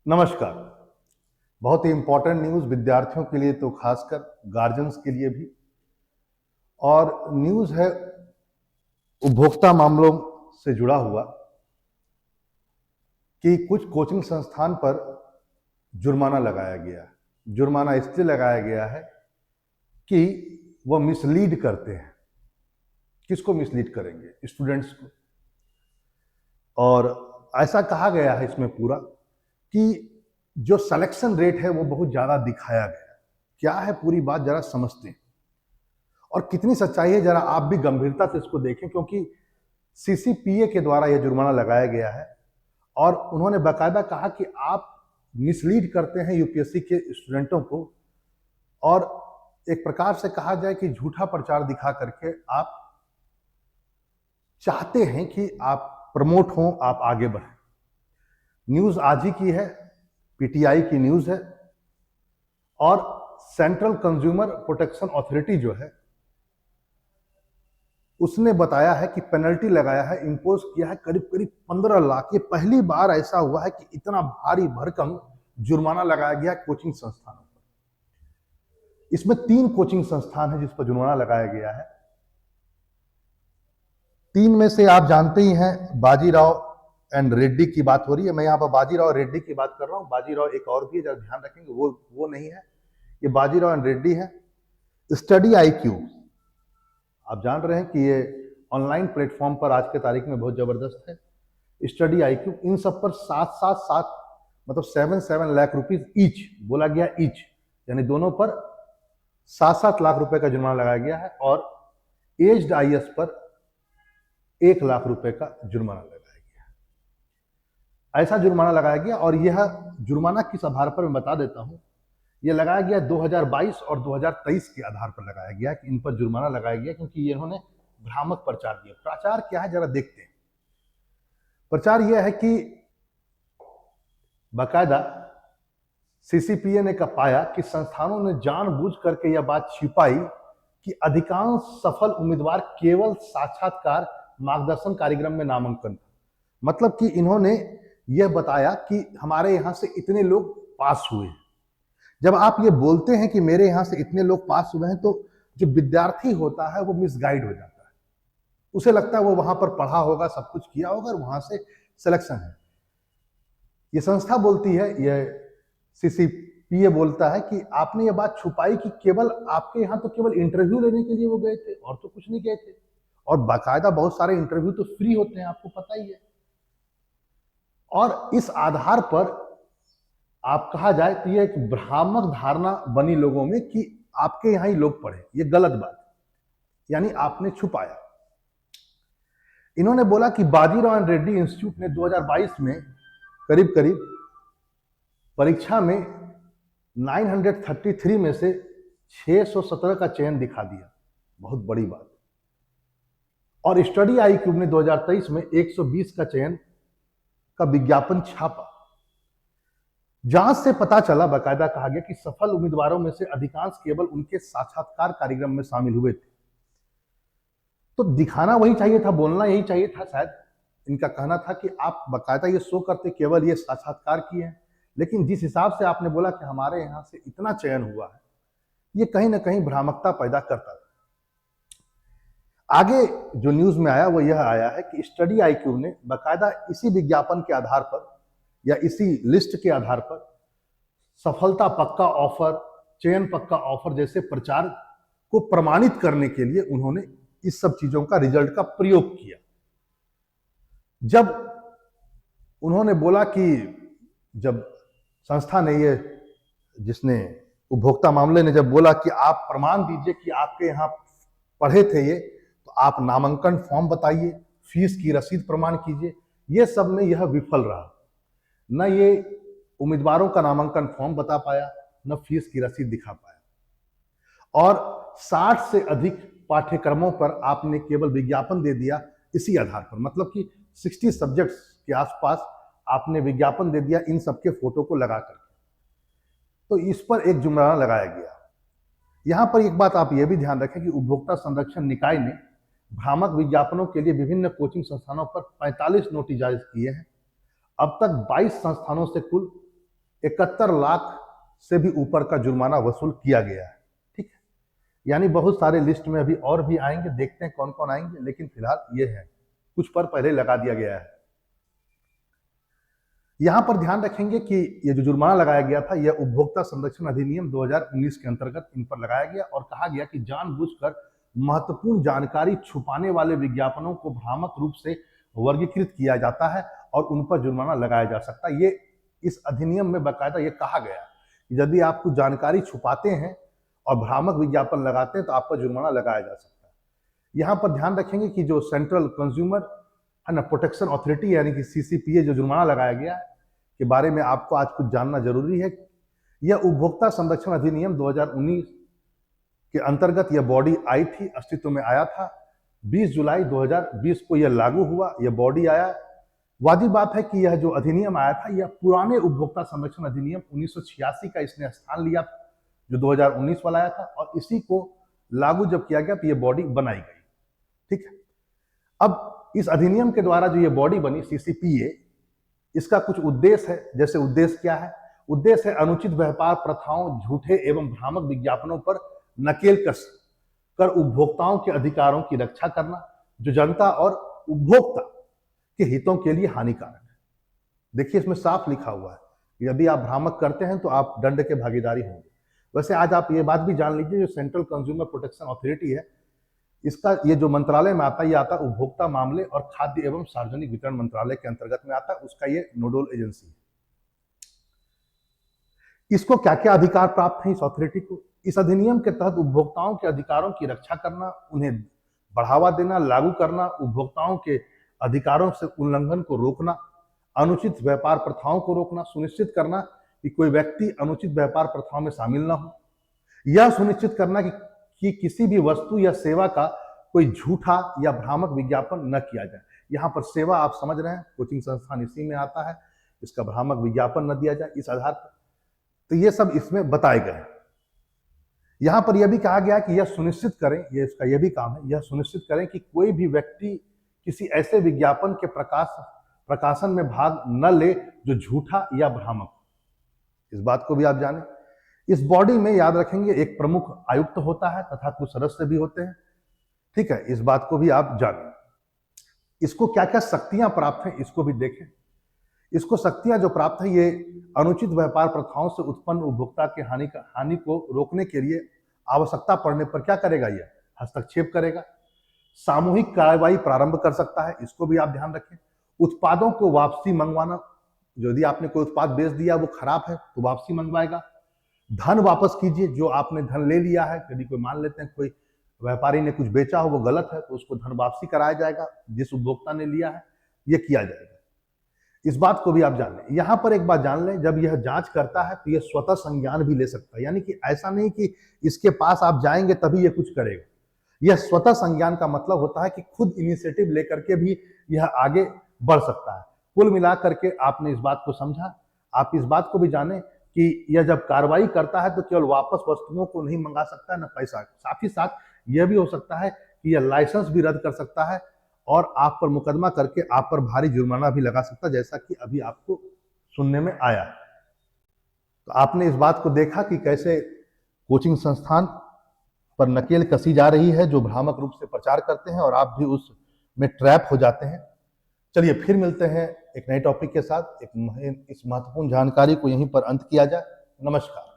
नमस्कार। बहुत ही important news विद्यार्थियों के लिए तो खासकर गार्जियंस के लिए भी, और न्यूज़ है उपभोक्ता मामलों से जुड़ा हुआ कि कुछ कोचिंग संस्थान पर जुर्माना लगाया गया है। जुर्माना इसलिए लगाया गया है कि वह मिसलीड करते हैं। किसको मिसलीड करेंगे? स्टूडेंट्स को। और ऐसा कहा गया है इसमें पूरा कि जो सिलेक्शन रेट है वो बहुत ज़्यादा दिखाया गया। क्या है पूरी बात, जरा समझते हैं और कितनी सच्चाई है जरा आप भी गंभीरता से इसको देखें, क्योंकि सीसीपीए के द्वारा यह जुर्माना लगाया गया है और उन्होंने बाकायदा कहा कि आप मिसलीड करते हैं यूपीएससी के स्टूडेंटों को, और एक प्रकार से कहा जाए कि झूठा प्रचार दिखा करके आप चाहते हैं कि आप प्रमोट हों, आप आगे बढ़ें। न्यूज़ आज ही की है, पीटीआई की न्यूज़ है, और सेंट्रल कंज्यूमर प्रोटेक्शन अथॉरिटी जो है उसने बताया है कि पेनल्टी लगाया है, इंपोज किया है करीब करीब 15 लाख। ये पहली बार ऐसा हुआ है कि इतना भारी भरकम जुर्माना लगाया गया कोचिंग संस्थानों पर। इसमें 3 कोचिंग संस्थान है जिस पर जुर्माना लगाया गया है। 3 में से आप जानते ही हैं, बाजीराव एंड रेड्डी की बात हो रही है। मैं यहाँ पर बाजीराव रेड्डी की बात कर रहा हूँ। बाजीराव एक और भी है, जरा ध्यान रखेंगे, वो नहीं है, ये बाजीराव एंड रेड्डी है। स्टडी IQ, आप जान रहे हैं कि ये ऑनलाइन प्लेटफॉर्म पर आज के तारीख में बहुत जबरदस्त है। स्टडी IQ, इन सब पर 7 मतलब 7 लाख रुपीज ईच बोला गया, ईच यानी दोनों पर 7 लाख रुपए का जुर्माना लगाया गया है, और एज्ड IS पर 1 लाख रुपए का जुर्माना लगाया गया। ऐसा जुर्माना लगाया गया, और यह जुर्माना किस आधार पर मैं बता देता हूं। यह लगाया गया 2022 और 2023 के आधार पर लगाया गया कि इन पर जुर्माना लगाया गया, क्योंकि ये इन्होंने भ्रामक प्रचार दिया। प्रचार क्या है जरा देखते हैं। प्रचार यह है कि बाकायदा सीसीपीए ने पाया कि संस्थानों ने जानबूझ करके यह बात छिपाई कि अधिकांश सफल उम्मीदवार केवल साक्षात्कार मार्गदर्शन कार्यक्रम में नामांकन था। मतलब कि इन्होंने यह बताया कि हमारे यहां से इतने लोग पास हुए हैं। जब आप ये बोलते हैं कि मेरे यहां से इतने लोग पास हुए हैं, तो जो विद्यार्थी होता है वो मिसगाइड हो जाता है। उसे लगता है वो वहां पर पढ़ा होगा, सब कुछ किया होगा और वहां से सिलेक्शन है। ये संस्था बोलती है, यह सीसीपीए बोलता है कि आपने ये बात छुपाई कि केवल आपके यहां तो केवल इंटरव्यू लेने के लिए वो गए थे और तो कुछ नहीं गए थे। और बाकायदा बहुत सारे इंटरव्यू तो फ्री होते हैं, आपको पता ही है। और इस आधार पर आप कहा जाए तो ये एक भ्रामक धारणा बनी लोगों में कि आपके यहां ही लोग पढ़े। ये गलत बात, यानी आपने छुपाया। इन्होंने बोला कि बाजीराव एंड रेड्डी इंस्टीट्यूट ने 2022 में करीब करीब परीक्षा में 933 में से 617 का चयन दिखा दिया। बहुत बड़ी बात। और स्टडी IQ ने 2023 में 120 का चयन का विज्ञापन छापा। जांच से पता चला, बाकायदा कहा गया कि सफल उम्मीदवारों में से अधिकांश केवल उनके साक्षात्कार कार्यक्रम में शामिल हुए थे। तो दिखाना वही चाहिए था, बोलना यही चाहिए था। शायद इनका कहना था कि आप बाकायदा ये शो करते केवल ये साक्षात्कार किए हैं, लेकिन जिस हिसाब से आपने बोला कि हमारे यहां से इतना चयन हुआ है, ये कहीं ना कहीं भ्रामकता पैदा करता था। आगे जो न्यूज में आया वो यह आया है कि स्टडी IQ ने बाकायदा इसी विज्ञापन के आधार पर या इसी लिस्ट के आधार पर सफलता पक्का ऑफर, चयन पक्का ऑफर जैसे प्रचार को प्रमाणित करने के लिए उन्होंने इस सब चीजों का रिजल्ट का प्रयोग किया। जब उन्होंने बोला कि जब संस्था ने ये, जिसने उपभोक्ता मामले ने जब बोला कि आप प्रमाण दीजिए कि आपके यहां पढ़े थे ये, तो आप नामांकन फॉर्म बताइए, फीस की रसीद प्रमाण कीजिए। ये सब में यह विफल रहा। न ये उम्मीदवारों का नामांकन फॉर्म बता पाया, न फीस की रसीद दिखा पाया। और 60 से अधिक पाठ्यक्रमों पर आपने केवल विज्ञापन दे दिया इसी आधार पर। मतलब कि 60 सब्जेक्ट्स के आसपास आपने विज्ञापन दे दिया इन सबके फोटो को लगा कर। तो इस पर एक जुर्माना लगाया गया। यहां पर एक बात आप यह भी ध्यान रखें कि उपभोक्ता संरक्षण निकाय ने भ्रामक विज्ञापनों के लिए विभिन्न कोचिंग संस्थानों पर 45 नोटिस जारी किए हैं। अब तक 22 संस्थानों से कुल 71 लाख से भी ऊपर का जुर्माना वसूल किया गया है। ठीक है, यानी बहुत सारे लिस्ट में अभी और भी आएंगे, देखते हैं कौन कौन आएंगे, लेकिन फिलहाल ये है, कुछ पर पहले लगा दिया गया है। यहां पर ध्यान रखेंगे कि ये जो जुर्माना लगाया गया था यह उपभोक्ता संरक्षण अधिनियम 2019 के अंतर्गत इन पर लगाया गया और कहा गया कि जानबूझकर महत्वपूर्ण जानकारी छुपाने वाले विज्ञापनों को भ्रामक रूप से वर्गीकृत किया जाता है और उन पर जुर्माना लगाया जा सकता है। ये इस अधिनियम में बाकायदा ये कहा गया कि यदि आप कुछ जानकारी छुपाते हैं और भ्रामक विज्ञापन लगाते हैं तो आप पर जुर्माना लगाया जा सकता है। यहाँ पर ध्यान रखेंगे कि जो सेंट्रल कंज्यूमर है ना प्रोटेक्शन अथॉरिटी यानी कि CCPA जो जुर्माना लगाया गया है के बारे में आपको आज कुछ जानना जरूरी है। यह उपभोक्ता संरक्षण अधिनियम 2019 के अंतर्गत यह बॉडी आई थी, अस्तित्व में आया था। 20 जुलाई 2020 को यह लागू हुआ, यह बॉडी आया। वाजिब बात है कि यह जो अधिनियम आया था यह पुराने उपभोक्ता संरक्षण अधिनियम 1986 का इसने स्थान लिया जो 2019 वाला आया था और इसी को लागू जब किया गया तो यह बॉडी बनाई गई। ठीक है, अब इस अधिनियम के द्वारा जो ये बॉडी बनी CCPA, इसका कुछ उद्देश्य है। जैसे उद्देश्य क्या है? उद्देश्य है अनुचित व्यापार प्रथाओं, झूठे एवं भ्रामक विज्ञापनों पर नकेल कस कर उपभोक्ताओं के अधिकारों की रक्षा करना जो जनता और उपभोक्ता के हितों के लिए हानिकारक है। देखिए इसमें साफ लिखा हुआ है यदि आप भ्रामक करते हैं तो आप दंड के भागीदारी होंगे। वैसे आज आप ये बात भी जान लीजिए जो सेंट्रल कंज्यूमर प्रोटेक्शन अथॉरिटी है इसका ये जो मंत्रालय में आता है ये आता है उपभोक्ता मामले और खाद्य एवं सार्वजनिक वितरण मंत्रालय के अंतर्गत में आता है, उसका ये नोडल एजेंसी है। इसको क्या क्या अधिकार प्राप्त है इस अथॉरिटी को? इस अधिनियम के तहत उपभोक्ताओं के अधिकारों की रक्षा करना, उन्हें बढ़ावा देना, लागू करना, उपभोक्ताओं के अधिकारों से उल्लंघन को रोकना, अनुचित व्यापार प्रथाओं को रोकना, सुनिश्चित करना कि कोई व्यक्ति अनुचित व्यापार प्रथाओं में शामिल न हो, यह सुनिश्चित करना कि किसी भी वस्तु या सेवा का कोई झूठा या भ्रामक विज्ञापन न किया जाए। यहाँ पर सेवा आप समझ रहे हैं, कोचिंग संस्थान इसी में आता है, इसका भ्रामक विज्ञापन न दिया जाए इस आधार पर। तो ये सब इसमें बताए गए हैं। यहाँ पर यह भी कहा गया कि यह सुनिश्चित करें, ये इसका यह भी काम है, यह सुनिश्चित करें कि कोई भी व्यक्ति किसी ऐसे विज्ञापन के प्रकाशन में भाग न ले जो झूठा या भ्रामक। इस बात को भी आप जानें। इस बॉडी में याद रखेंगे एक प्रमुख आयुक्त होता है तथा कुछ सदस्य भी होते हैं। ठीक है, इस बात को भी आप जानें। इसको क्या क्या शक्तियां प्राप्त हैं इसको भी देखें। इसको शक्तियां जो प्राप्त है ये अनुचित व्यापार प्रथाओं से उत्पन्न उपभोक्ता के हानि को रोकने के लिए आवश्यकता पड़ने पर क्या करेगा? ये हस्तक्षेप करेगा। सामूहिक कार्रवाई प्रारंभ कर सकता है, इसको भी आप ध्यान रखें। उत्पादों को वापसी मंगवाना, यदि आपने कोई उत्पाद बेच दिया वो खराब है तो वापसी मंगवाएगा। धन वापस कीजिए, जो आपने धन ले लिया है, यदि कोई मान लेते हैं कोई व्यापारी ने कुछ बेचा हो वो गलत है तो उसको धन वापसी कराया जाएगा, जिस उपभोक्ता ने लिया है ये किया जाएगा। इस बात को भी आप जान लें। यहां पर एक बात जान लें, जब यह जांच करता है तो यह स्वतः संज्ञान भी ले सकता है, यानी कि ऐसा नहीं कि इसके पास आप जाएंगे तभी यह कुछ करेगा। यह स्वतः संज्ञान का मतलब होता है कि खुद इनिशिएटिव लेकर के भी यह आगे बढ़ सकता है। कुल मिलाकर के आपने इस बात को समझा। आप इस बात को भी जाने कि यह जब कार्रवाई करता है तो केवल वापस वस्तुओं को नहीं मंगा सकता है न पैसा, साथ ही साथ यह भी हो सकता है कि यह लाइसेंस भी रद्द कर सकता है और आप पर मुकदमा करके आप पर भारी जुर्माना भी लगा सकता है, जैसा कि अभी आपको सुनने में आया। तो आपने इस बात को देखा कि कैसे कोचिंग संस्थान पर नकेल कसी जा रही है जो भ्रामक रूप से प्रचार करते हैं और आप भी उसमें ट्रैप हो जाते हैं। चलिए फिर मिलते हैं एक नए टॉपिक के साथ। इस महत्वपूर्ण जानकारी को यहीं पर अंत किया जाए। नमस्कार।